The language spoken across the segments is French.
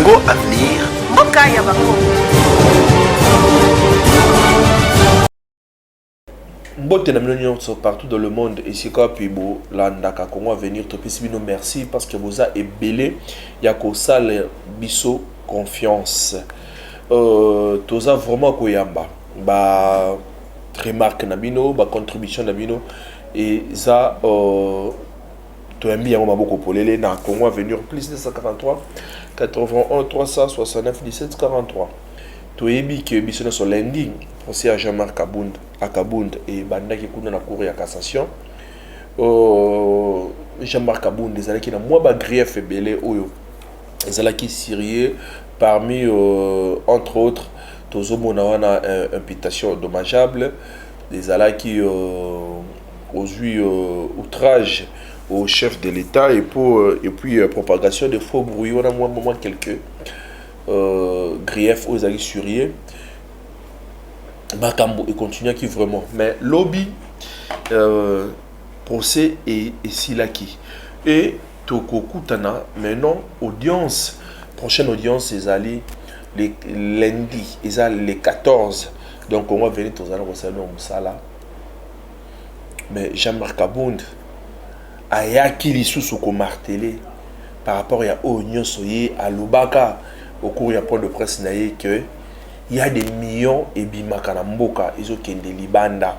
Congo Avenir. Mokaya Bako. Mbote na millions sont partout dans le monde et c'est quoi puis bon l'andaka Congo Avenir to pesibino merci parce que vous a belé ya ko sale biso confiance. Toza vraiment koyamba ba remarque na bino ba contribution na bino et ça to yambi ya maboko polele na Congo Avenir plus 243 81 369 17 43. To yebi que biso na so lundi aussi à Jean-Marc Kabund et bandaki kuna na cour ya cassation. Jean-Marc Kabund ezalaki na moi ba grief belé oyo ezalaki sérieux parmi entre autres tozomona wana imputation dommageable ezalaki aux outrage au chef de l'État et puis propagation de faux bruits on a moins quelques griefs aux alliés sérieux. Makambo et continue qui vraiment mais lobby procès et silaki et toko kutana maintenant audience prochaine audience c'est allé les lundi les 14 donc on va venir tous à la mais Jean-Marc Kabund ayaki lisusu ko martelé par rapport à Oignon Soye à Lubaka au cours du point de presse naïe que il y a des millions et bimakana mboka ils ont kende libanda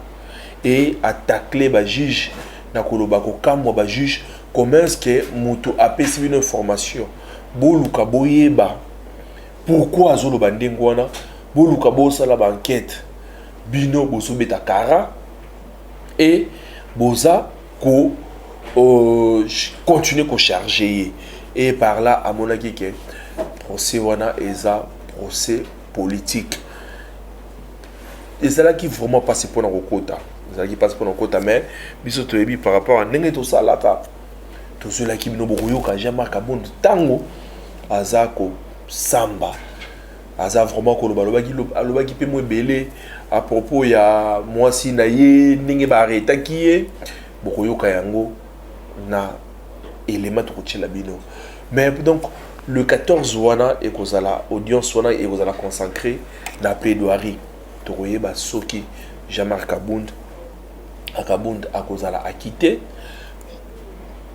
et attaquer ba juge na kolobako kamwa ba juge comment est-ce que muto a pesi une information boluka boyeba pourquoi azolo bandengwana boluka bosala ba enquête bino bosobeta kara et boza ko continuer ko charger et par là à mon avis que procès wana eza procès politique et c'est là qui vraiment passe pour nos quota c'est là qui passe pour nos quota mais biso toyebi par rapport à ndenge to salaka to cela qui bino bokoyo ka Jean-Marc Kabund tango azako samba aza vraiment ko lobaki pe mo belé à propos ya mwasi na ye ndenge ba arrêta ki ye bokoyo ka yango na élément to kochela bino mais donc le 14 wana et kozala audience wana et kozala consacré na plaidoirie tokoye ba soki Jean-Marc Kabund a kozala acquitté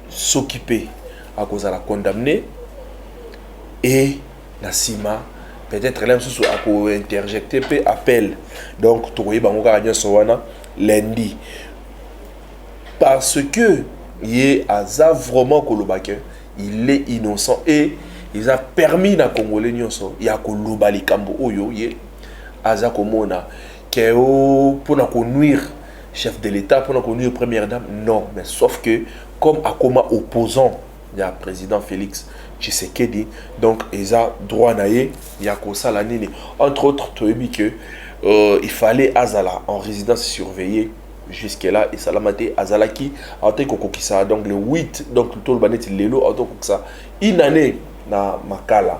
s'occuper a kozala condamné et la sima peut-être là sous a ko interjecter pe appel donc tokoye ba ngoka nyonso wana lundi parce que yé aza vraiment kolobake il est innocent et ils ont permis na Congolais nyonso ya koloba likambo oyo ye aza komona ke pour na nuire chef de l'État pour na nuire première dame non mais sauf que comme akoma opposant ya président Félix Tshisekedi donc ils ont droit na ye ya kosala nini entre autres toyebi que il fallait azala en résidence surveillée jusque là et salamate azalaki autant kokokisa donc le 8 donc tout le banet lelo autant kokisa une année na makala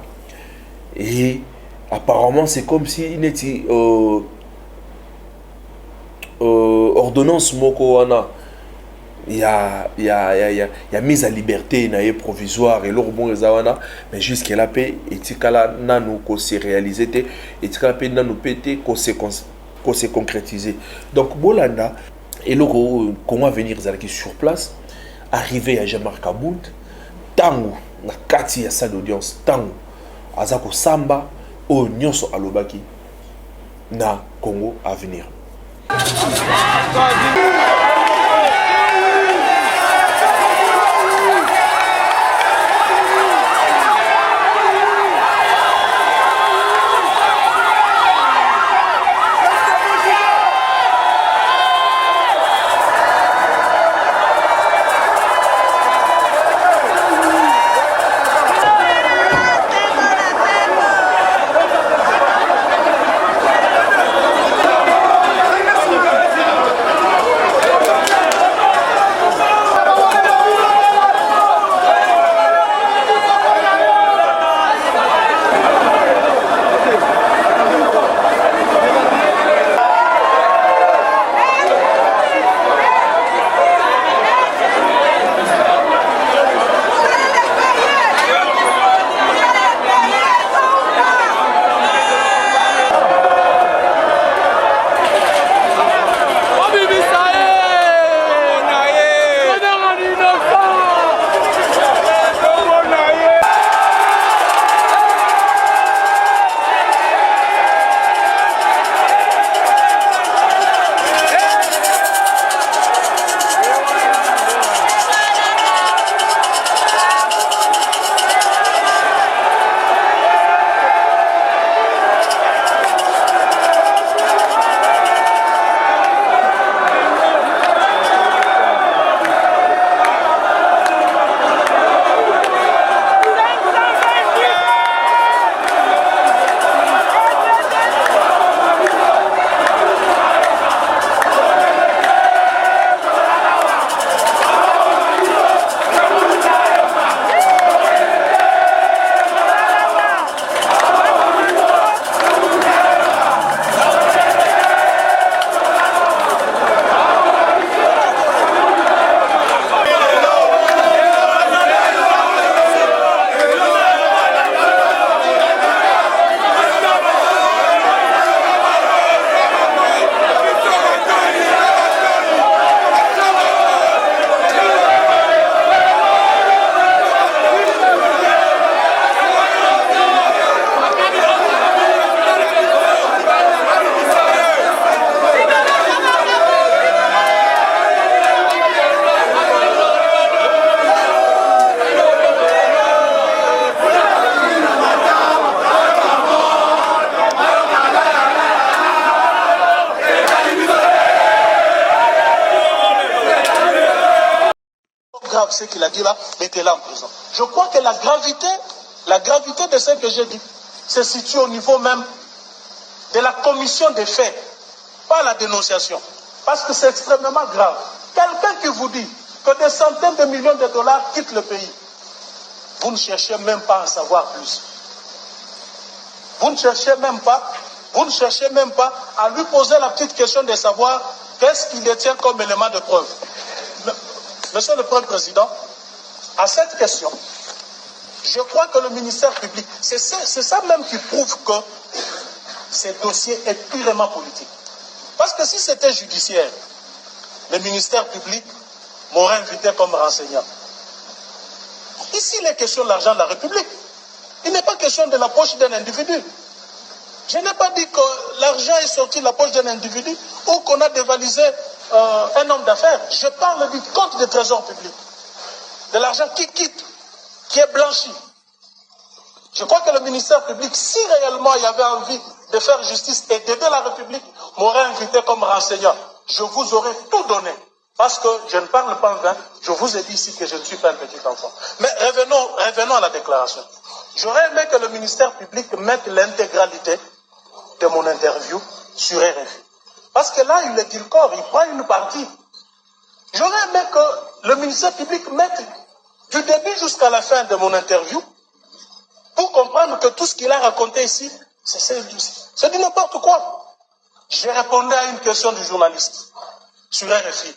et apparemment c'est comme si il était ordonnance moko wana il y a mise à liberté na provisoire et l'orbon ezawana mais jusque là pe etikala nanu ko se réaliser te etikala pe nanu pété ko se concrétiser donc bolanda et le comment venir zalaki sur place arrivé à Jean-Marc Kabund tango na kati ya salle d'audience tango azako samba o nyonso alobaki na Congo Avenir. ça, ce qu'il a dit là, mettez-la en prison. Je crois que la gravité de ce que j'ai dit se situe au niveau même de la commission des faits, pas la dénonciation. Parce que c'est extrêmement grave. Quelqu'un qui vous dit que des centaines de millions de dollars quittent le pays, vous ne cherchez même pas à en savoir plus. Vous ne cherchez même pas à lui poser la petite question de savoir qu'est-ce qu'il détient comme élément de preuve. Monsieur le Premier Président, à cette question, je crois que le ministère public, c'est ça même qui prouve que ce dossier est purement politique. Parce que si c'était judiciaire, le ministère public m'aurait invité comme renseignant. Ici, il est question de l'argent de la République. Il n'est pas question de la poche d'un individu. Je n'ai pas dit que l'argent est sorti de la poche d'un individu ou qu'on a dévalisé un homme d'affaires. Je parle du compte de trésor public. De l'argent qui quitte, qui est blanchi. Je crois que le ministère public, si réellement il y avait envie de faire justice et d'aider la République, m'aurait invité comme renseignant. Je vous aurais tout donné. Parce que je ne parle pas en vain, je vous ai dit ici que je ne suis pas un petit enfant. Mais revenons à la déclaration. J'aurais aimé que le ministère public mette l'intégralité de mon interview sur RFI. Parce que là, il est dit le corps, il prend une partie. J'aurais aimé que le ministère public mette du début jusqu'à la fin de mon interview pour comprendre que tout ce qu'il a raconté ici, c'est du n'importe quoi. J'ai répondu à une question du journaliste sur RFI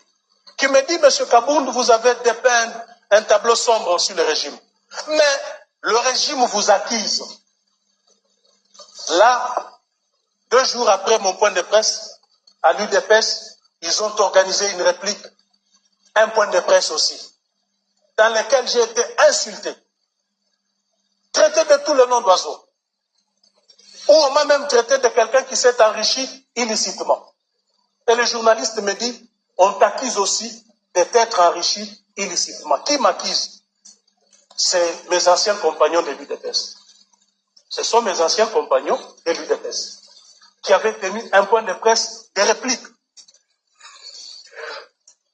qui me dit, Monsieur Kabound, vous avez dépeint un tableau sombre sur le régime. Mais le régime vous accuse. Là, 2 jours après mon point de presse, à l'UDPS, ils ont organisé une réplique, un point de presse aussi, dans lequel j'ai été insulté, traité de tous les noms d'oiseaux. Ou on m'a même traité de quelqu'un qui s'est enrichi illicitement. Et le journaliste me dit, on t'accuse aussi d'être enrichi illicitement. Qui m'accuse? C'est mes anciens compagnons de l'UDPS. Ce sont mes anciens compagnons de l'UDPS qui avaient tenu un point de presse de réplique.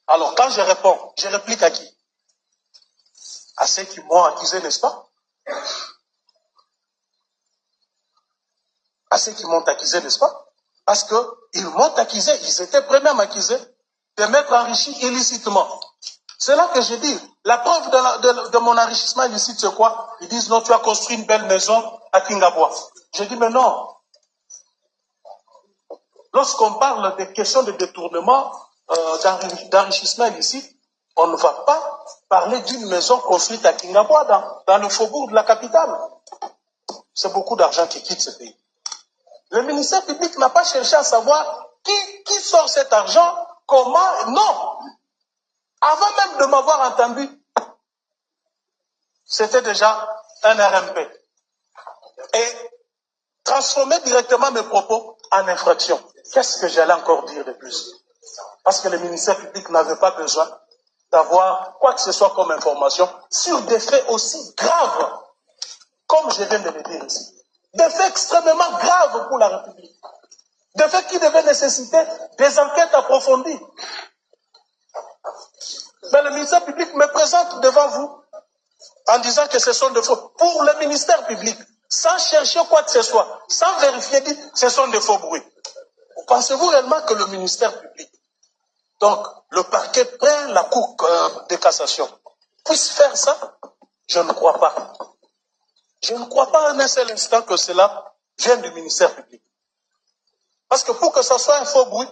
Alors quand je réponds, je réplique à qui? À ceux qui m'ont accusé, n'est-ce pas? À ceux qui m'ont accusé, n'est-ce pas? Parce qu'ils m'ont accusé, ils étaient prêts à m'accuser de m'être enrichi illicitement. C'est là que je dis, la preuve de mon enrichissement illicite, c'est quoi? Ils disent, non, tu as construit une belle maison à Kingaboua. Je dis, mais non. Lorsqu'on parle des questions de détournement, d'enrichissement illicite, on ne va pas parler d'une maison construite à Kingaboua, dans le faubourg de la capitale. C'est beaucoup d'argent qui quitte ce pays. Le ministère public n'a pas cherché à savoir qui sort cet argent, comment, non. Avant même de m'avoir entendu, c'était déjà un RMP. Et transformer directement mes propos en infraction. Qu'est-ce que j'allais encore dire de plus? Parce que le ministère public n'avait pas besoin d'avoir quoi que ce soit comme information sur des faits aussi graves, comme je viens de le dire ici. Des faits extrêmement graves pour la République. Des faits qui devaient nécessiter des enquêtes approfondies. Mais le ministère public me présente devant vous en disant que ce sont des faux. Pour le ministère public, sans chercher quoi que ce soit, sans vérifier, dit ce sont des faux bruits. Pensez-vous réellement que le ministère public, donc le parquet près la cour de cassation, puisse faire ça? Je ne crois pas. Je ne crois pas un seul instant que cela vienne du ministère public. Parce que pour que ça soit un faux bruit,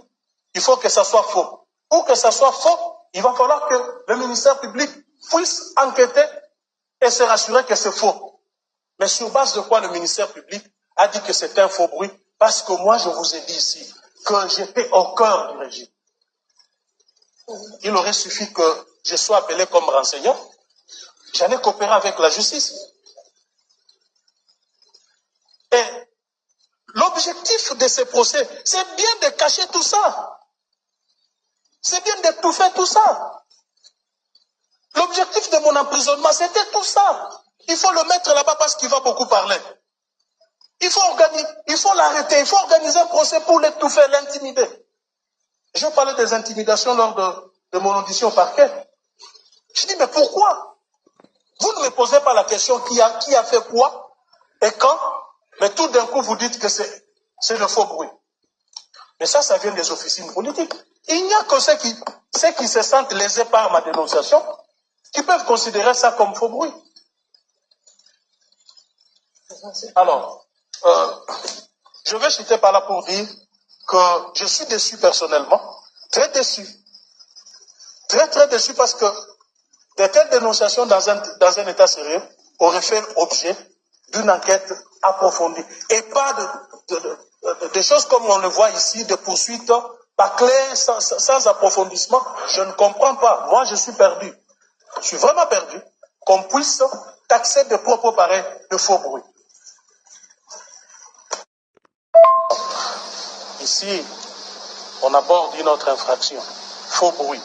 il faut que ça soit faux. Pour que ça soit faux, il va falloir que le ministère public puisse enquêter et se rassurer que c'est faux. Mais sur base de quoi le ministère public a dit que c'est un faux bruit? Parce que moi, je vous ai dit ici que j'étais au cœur du régime. Il aurait suffi que je sois appelé comme renseignant. J'allais coopérer avec la justice. Et l'objectif de ces procès, c'est bien de cacher tout ça. C'est bien d'étouffer tout ça. L'objectif de mon emprisonnement, c'était tout ça. Il faut le mettre là-bas parce qu'il va beaucoup parler. Il faut l'arrêter, il faut organiser un procès pour l'étouffer, l'intimider. Je parlais des intimidations lors de mon audition au parquet. Je dis, mais pourquoi? Vous ne me posez pas la question qui a fait quoi et quand, mais tout d'un coup vous dites que c'est le faux bruit. Mais ça vient des officines politiques. Il n'y a que ceux qui se sentent lésés par ma dénonciation qui peuvent considérer ça comme faux bruit. Alors, je vais chuter par là pour dire que je suis déçu personnellement, très déçu. Très, très déçu parce que de telles dénonciations dans un état sérieux auraient fait objet d'une enquête approfondie. Et pas de choses comme on le voit ici, de poursuites pas claires, sans approfondissement. Je ne comprends pas. Moi, je suis perdu. Je suis vraiment perdu. Qu'on puisse taxer des propos pareils de faux bruit. Ici, on aborde une autre infraction. Faux bruit.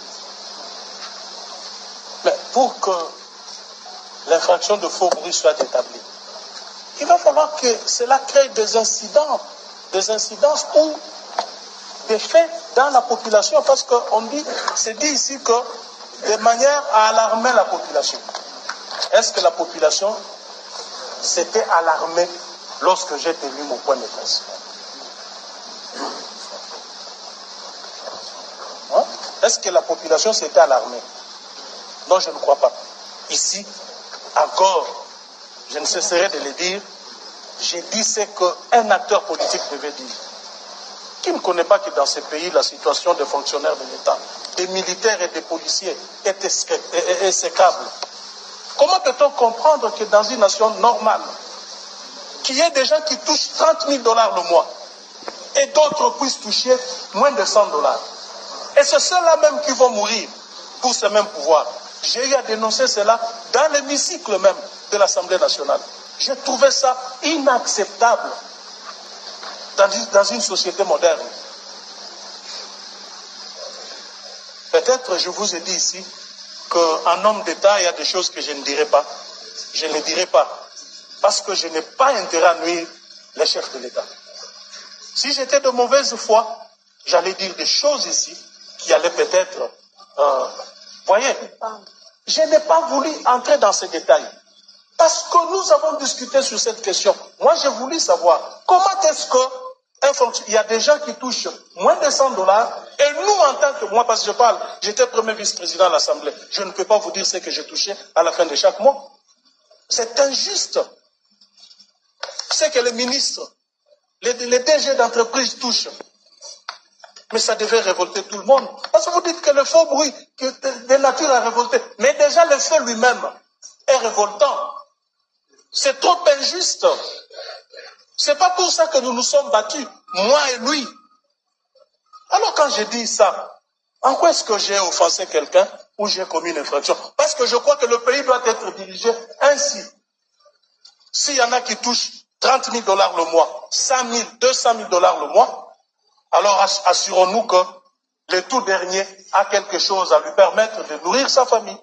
Mais pour que l'infraction de faux bruit soit établie, il va falloir que cela crée des incidences ou des faits dans la population, parce qu'on dit, c'est dit ici que de manière à alarmer la population. Est-ce que la population s'était alarmée lorsque j'ai tenu mon point de presse? Hein? Est-ce que la population s'était alarmée? Non, je ne crois pas. Ici, encore, je ne cesserai de le dire, j'ai dit ce qu'un acteur politique devait dire. Qui ne connaît pas que dans ce pays, la situation des fonctionnaires de l'État, des militaires et des policiers est exécrable? Comment peut-on comprendre que dans une nation normale, qu'il y ait des gens qui touchent 30 000 $ le mois et d'autres puissent toucher moins de 100 $? Et c'est ceux-là même qui vont mourir pour ce même pouvoir. J'ai eu à dénoncer cela dans l'hémicycle même de l'Assemblée nationale. J'ai trouvé ça inacceptable dans une société moderne. Peut-être je vous ai dit ici qu'en homme d'État, il y a des choses que je ne dirai pas. Je ne les dirai pas. Parce que je n'ai pas intérêt à nuire les chefs de l'État. Si j'étais de mauvaise foi, j'allais dire des choses ici qui allaient peut-être... voyez, je n'ai pas voulu entrer dans ces détails. Parce que nous avons discuté sur cette question. Moi, j'ai voulu savoir comment est-ce que il y a des gens qui touchent moins de 100 $, et nous, en tant que moi, parce que j'étais premier vice-président à l'Assemblée, je ne peux pas vous dire ce que j'ai touché à la fin de chaque mois. C'est injuste. C'est que les ministres, les DG d'entreprise touchent. Mais ça devait révolter tout le monde. Parce que vous dites que le faux bruit de nature à révolter. Mais déjà le fait lui-même est révoltant. C'est trop injuste. C'est pas pour ça que nous nous sommes battus, moi et lui. Alors quand j'ai dit ça, en quoi est-ce que j'ai offensé quelqu'un ou j'ai commis une infraction? Parce que je crois que le pays doit être dirigé ainsi. S'il y en a qui touchent 30 000 $ le mois, 100 000, 200 000 $ le mois, alors assurons-nous que le tout dernier a quelque chose à lui permettre de nourrir sa famille,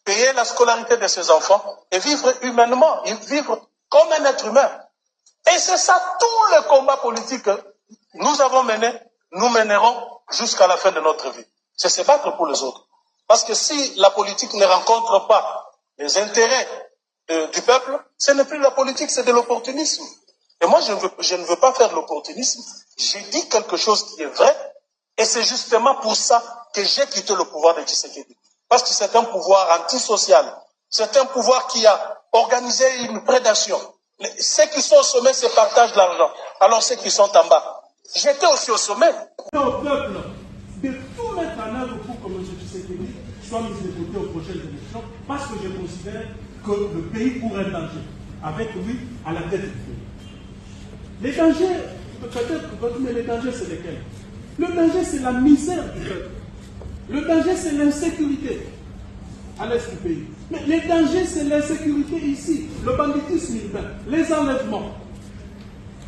payer la scolarité de ses enfants et vivre humainement, vivre comme un être humain. Et c'est ça tout le combat politique que nous avons mené, nous mènerons jusqu'à la fin de notre vie. C'est se battre pour les autres. Parce que si la politique ne rencontre pas les intérêts du peuple, ce n'est plus la politique, c'est de l'opportunisme. Et moi, je ne veux pas faire de l'opportunisme. J'ai dit quelque chose qui est vrai, et c'est justement pour ça que j'ai quitté le pouvoir de Tshisekedi. Parce que c'est un pouvoir antisocial. C'est un pouvoir qui a organisé une prédation. Ceux qui sont au sommet se partagent l'argent, alors ceux qui sont en bas. J'étais aussi au sommet. Au peuple de tout mettre en œuvre pour que M. Tshisekedi soit mis de côté aux prochaines élections, parce que je considère que le pays court un danger, avec lui à la tête du pays. Les dangers, peut-être, mais les dangers c'est lesquels? Le danger c'est la misère du peuple. Le danger c'est l'insécurité à l'est du pays. Mais les dangers, c'est l'insécurité ici, le banditisme urbain, les enlèvements.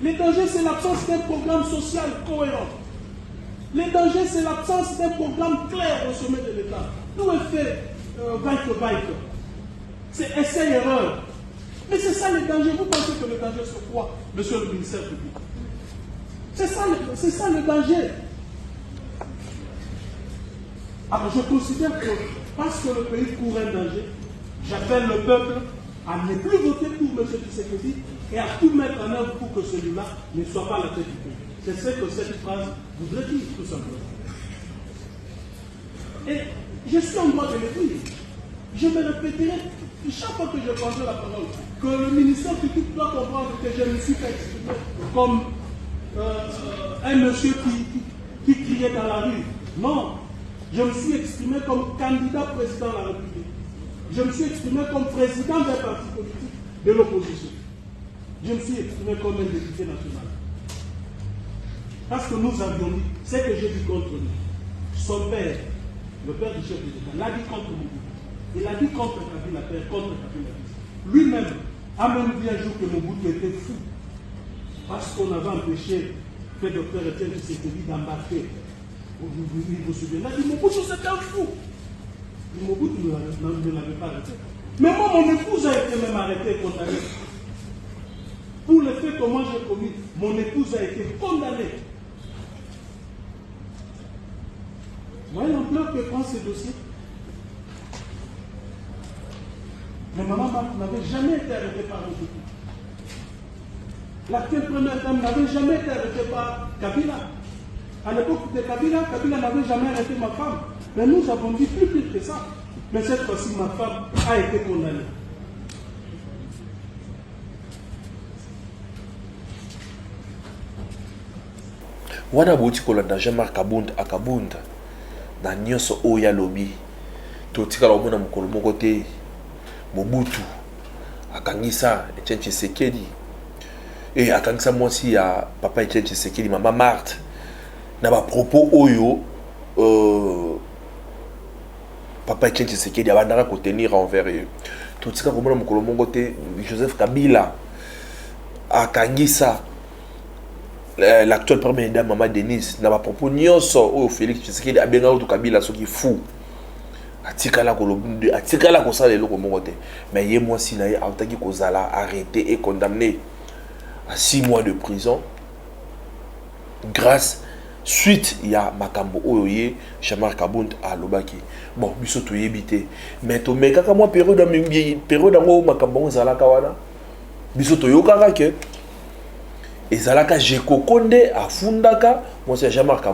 Les dangers, c'est l'absence d'un programme social cohérent. Les dangers, c'est l'absence d'un programme clair au sommet de l'État. Tout est fait vaille-vaille. C'est essai-erreur. Mais c'est ça le danger. Vous pensez que le danger, c'est quoi, monsieur le ministère public? C'est ça le danger. Alors je considère que parce que le pays court un danger, j'appelle le peuple à ne plus voter pour M. Tshisekedi et à tout mettre en œuvre pour que celui-là ne soit pas la tête du pays. C'est ce que cette phrase voudrait dire, tout simplement. Et je suis en droit de le dire. Je me répéterai chaque fois que je prendrai la parole que le ministère public doit comprendre que je me suis exprimé comme un monsieur qui criait dans la rue. Non, je me suis exprimé comme candidat président de la République. Je me suis exprimé comme président d'un parti politique de l'opposition. Je me suis exprimé comme un député national. Parce que nous avions dit, c'est que j'ai dit contre lui. Son père, le père du chef de l'État, l'a dit contre Mobutu. Il a dit contre Kabila père, contre Kabila fils. Lui-même a même dit un jour que Mobutu était fou. Parce qu'on avait empêché le docteur Etienne Tshisekedi d'embarquer. Vous vous souvenez, il a dit Mobutu c'était un fou. Mobutu ne l'avait pas arrêté. Mais moi, mon épouse a été même arrêtée et condamnée. Pour le fait que moi j'ai commis, mon épouse a été condamnée. Vous voyez l'ampleur que prend ce dossier? Mais maman n'avait jamais été arrêtée par Mobutu. L'actuelle première dame n'avait jamais été arrêtée par Kabila. À l'époque de Kabila, Kabila n'avait jamais arrêté ma femme. Mais nous avons dit plus pire que ça. Mais cette fois-ci, ma femme a été condamnée. Wana bouti kolanda Jean-Marc Akabunda na nyonso oya lobi totika la mona mukolo moko te Mobutu akangisa Etienne Tshisekedi et akangisa mwasi ya papa Etienne Tshisekedi mama Marthe na ba propos oyo papa Etienne Tshisekedi abandaka ko tenir envers eux totika ko mona mukolo moko te Joseph Kabila akangisa l'actuelle première dame Maman Denise n'a pas propos nyonso au Félix Tshisekedi a bien auto Kabila ce qui fou atikala ko sala eloko moko te mais yé moi si na ye autaki ko zala arrêté et condamné à 6 mois de prison grâce suite il y a makambo oyo ye Jean-Marc Akabunda a lobaki bon biso to yebité mais to mekaka moi période ngo makambo zala kawana biso to yokaka ke ezalaka Jekokonde afundaka moi c'est Jean-Marc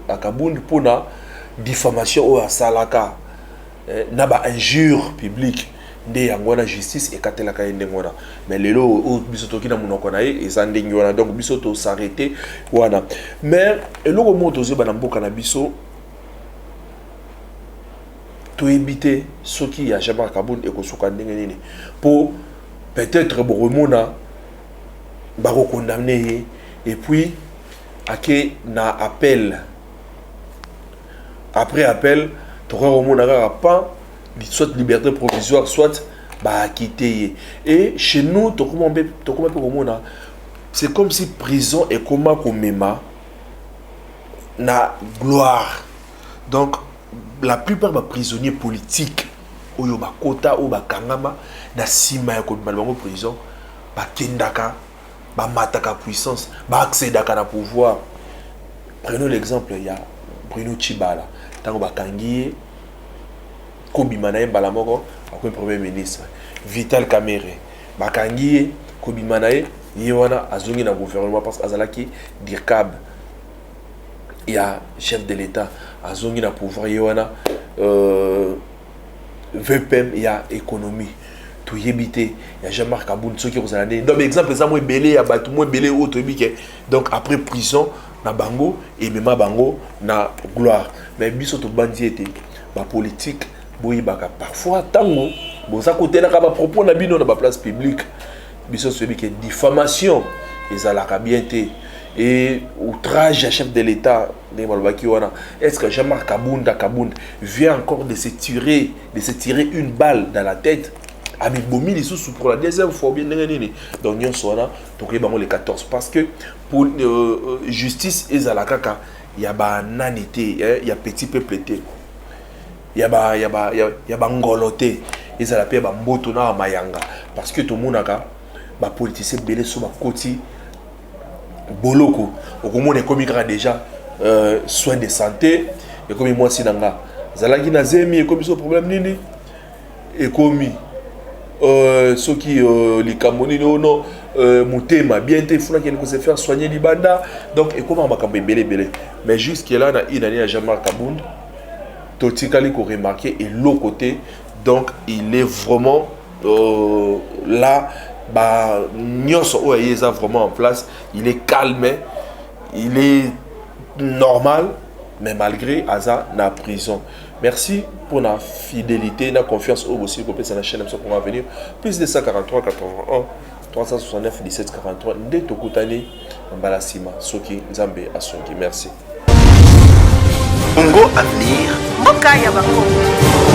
Akabunda pour na diffamation ou asalaka na ba injure publique nde yango na justice ekatelaka ndengona mais lelo o biso toki na munoko na ye ezandengi wana donc biso to s'arrêter wana mais eloko moto zo bana mboka na biso to éviter ce qui ya Jean-Marc Akabunda ekosuka ndenge nini pour peut-être boromona bako condamné et puis ake na appel après appel toko monaka pas soit liberté provisoire soit ba quitter et chez nous toko mona c'est comme si prison et comment komema na gloire donc la plupart des prisonniers politiques oyo ba kota ou ba kangama na sima ya ko balbango prison ba kendaka ba mataka puissance ba accédaka na pouvoir. Prenons l'exemple il y a Bruno Tshibala tango ba kangiye kobima na mbala moko ako premier ministre Vital Kamerhe ba kangiye kobima na ye wana azongi na gouvernement parce que azalaki dirkab il y a chef de l'état azongi na pouvoir ye wana VPM il y a économie to yebité il y a Jean-Marc Akabunda ceux qui ont allé donc exemple ça moi belé ya batu moi belé auto bike donc après prison na bango et même bango na gloire mais biso to bandi était ba politique boyi baka parfois tango bon ça côté na ka ba propos na bino na ba place publique biso celui qui diffamation ezalaka bien té et outrage à chef de l'état est-ce que Jean-Marc Akabunda vient encore de se tirer une balle dans la tête avec Bomi les sous pour la deuxième fois bien donc nous sommes les 14 parce que pour justice et zalakaka il y a ba nanité il y a petit peuple il y a ba ngoloté et ça la paix ba mboto na mayanga parce que tout monde a ba politicien belé sur ba côté boloko au moment des comiques déjà soins de santé et comme moi si nanga zalaki na zemi et comme ce problème nini et commis ceux qui les Camerounais non mutema bien te funa qui se faire soigner libanda donc et comment makambe belé mais jusque là na une année à Jean-Marc Kabound totikali ko remarquer et l'autre côté donc il est vraiment là bah nyonso o yeza vraiment en place, il est calme, il est normal mais malgré Aza na prison. Merci pour la fidélité, la confiance au aussi pour la chaîne pour va venir. Plus de 143 81 369 17 43 Nde Tokutani Mbalasima Soki Nzambe Asongi. Merci. Congo Avenir. Mokaya Bako.